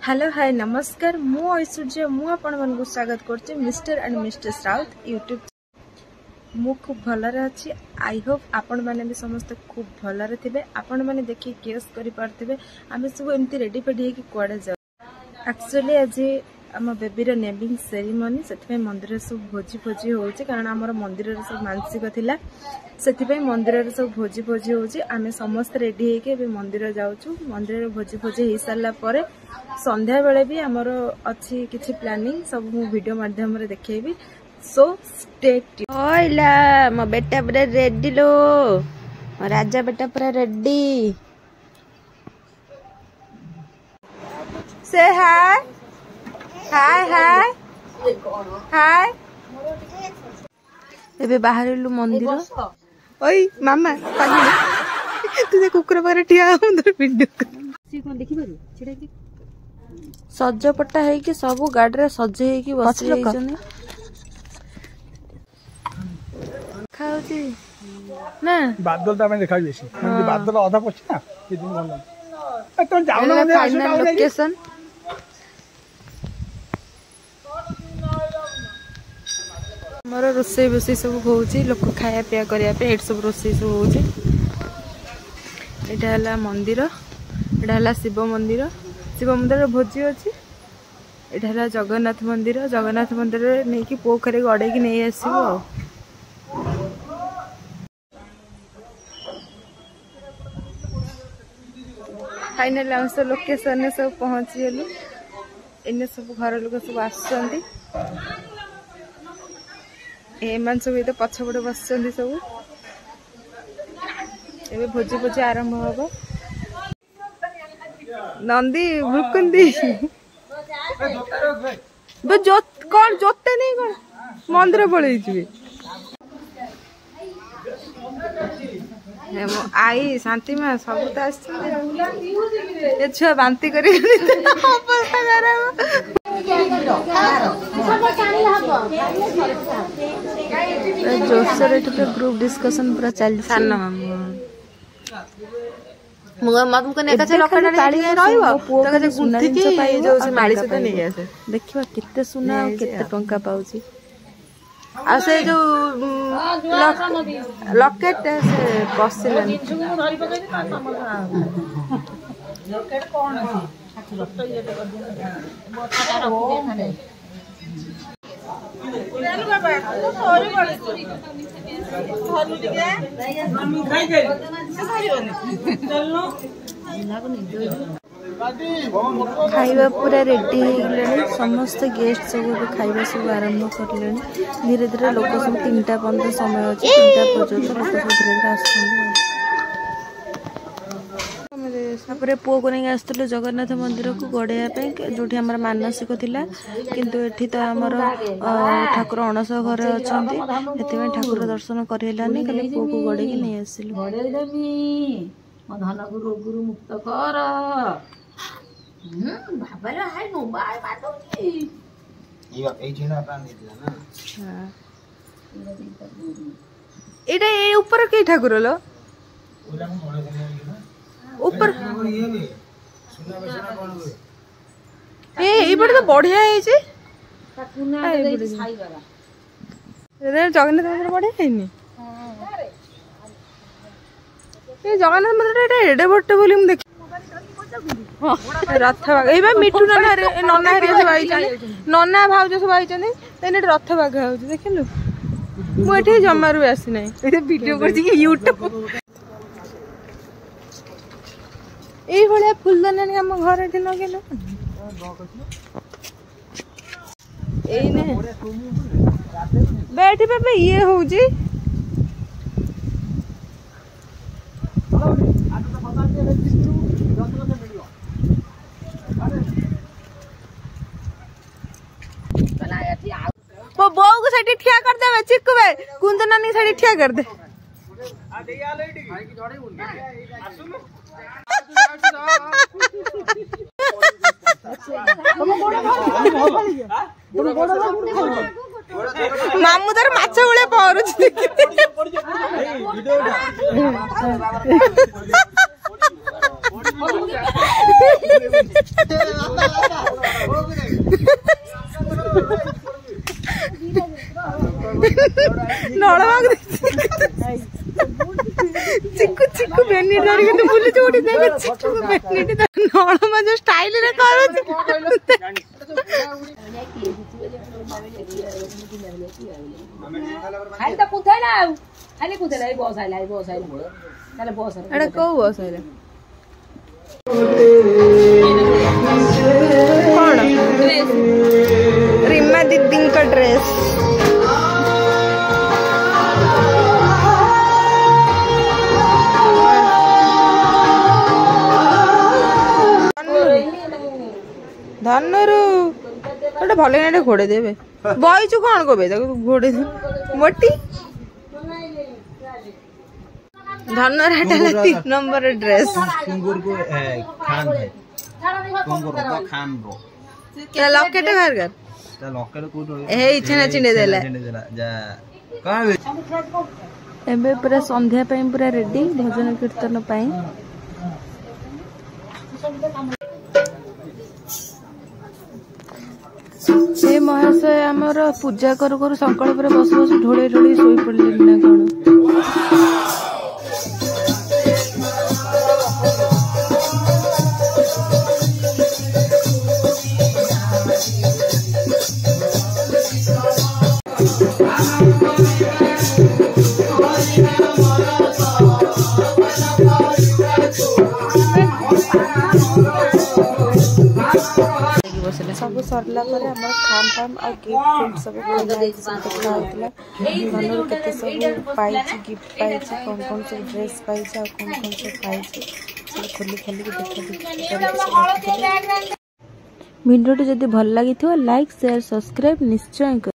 Hello hi नमस्कार मु ऐश्वर्य मु आपण मानक स्वागत करछि मिस्टर एंड मिस्टेस राउत यूट्यूब। मु खूब भलरे अच्छी। आई होप आपण माने भी समस्त खूब भलरे थिबे। आपण माने देखि गेस करि पारथिबे आमे सब एमती रेडी पेडी हे कि कोडे जाउ। एक्चुअली आज आम बेबीर नेमिंग सेरेमनी से मंदिर सब भोजी भोजी होउछि कारण हमर मंदिर सब मानसिक थिला से मंदिर सब भोजी भोजी होउछि। आमे समस्त रेडी हे के मंदिर जाउछु। मंदिर भोजी भोजी हो सारा पर संध्या बेले भी आमर अच्छी किछि प्लानिंग सब मु वीडियो माध्यम रे देखेबी। So stay tune. ओइला मो बेटा पूरा रेडी लो राजा बेटा पूरा रेडी। से हाय हाय हाय हाय। एबे बाहर लु मंदिर। ओई मामा तू कुकुर पारे ठिया हम वीडियो देखि पारू छिडा कि सजपटा है कि सब गाड़ी रे सजे है कि बस खाउची ना बादल ता में देखाई बेसी म्हणजे बादल आधा पछ ना कि दिन भल तो जाऊ ना फाइनल लोकेशन। मोर रोसई बसई सब होउची लोक खाया पिया करिया पे एट सब रोसई सब होउची। एटा हला मंदिर एटा हला शिव मंदिर भोजी अच्छी। एटा जगन्नाथ मंदिर नहीं कि पोखरे गड़े की नहीं आसो। फाइनल हम सब लोकेशन सब पहुंची गलु। इन सब घर लोक सब आसुचंदी एमान सब तो पछपटे बस सब ए भोजी भोजी आरंभ हम। नंदी भुकुंदी कौन जोते नहीं कौन मंदिर पलि आई शांति माँ सब तो छुआ बांती कर जोरसोर ग्रुप डिस्कशन पूरा चल सान देखिए केते सुना केते टंका पाउची आ से जो लॉकेट से बसिलानी लॉकेट कोन खाइबा पूरा रेडी हो गले। समस्त गेस्ट सब खाइबा सब आरंभ करले। धीरे धीरे लोक सब 3टा 15 समय अच्छे 3टा पर्यंत लोक सब धीरे धीरे आसुछन। पुओ को नहीं आसलु जगन्नाथ मंदिर को गड़ाई जो आम मानसिक थिला किंतु एठी तो आमर ठाकुर अणस घर अच्छा ठाकुर दर्शन करलानी खाली पुओ को गड़े नहीं आसिलु। धन गुरु गुरु मुक्त कर भाबरे हाय नो बाय बाटोची ए जेना प्राण दिला ना। हां एटा ए ऊपर के ठाकुर लो ओला को बड़े देना ऊपर सुना बेसना कोन हुए ए बड़ तो बढ़िया है जे सुना दे साई वाला रे जगन्नाथ मंदिर बढ़िया है नी। ए जगन्नाथ मंदिर एटा एडे बट्टे बोली हम देख रथ बाघ मिठू नना नना सब आई नना भाउज सब आई रथ बाघ हो देखिलु मुझे जमारू आसी ना वीडियो कर यूट्यूब ये फुलदानी आम घर लगे बैठी पे ये हूँ वो बो को साइड ठिया कर दे चिक्कू बे कुंद नानी साइड ठिया कर दे। मामू तार माछ भले पहरुछि मिनिट धरिक तू बुली जोडी देबे मिनिट नळमा जो स्टाइल रे करू खाली त कुथैला खाली कुथैला ए बस आइला ताले बस एडा को बस आइला कोन ड्रेस रिमा दीदी का ड्रेस धनरू गोटे भल ना घोड़े देवे बईचु कौन कबे घोड़े मोटी धनर 3 नंबर ड्रेस लकेट बाहर कर इच्छा चिंडे देला एबे पूरा संध्या पूरा रेडी भजन कीर्तन से महाशय आमर पूजा करू करू संकल्प बस बस ढोले ढोले शोई पड़े ना कौन सब सरला पर हमर खान पान आ गिफ्ट सब खाइला मनोर केते सब पाइछि गिफ्ट पाइछि कोन सब ड्रेस पाइछि आ कोन सब पाइछि सब खोली खोली देखा वीडियो जदि भल लागिथियो लाइक शेयर सब्सक्राइब निश्चय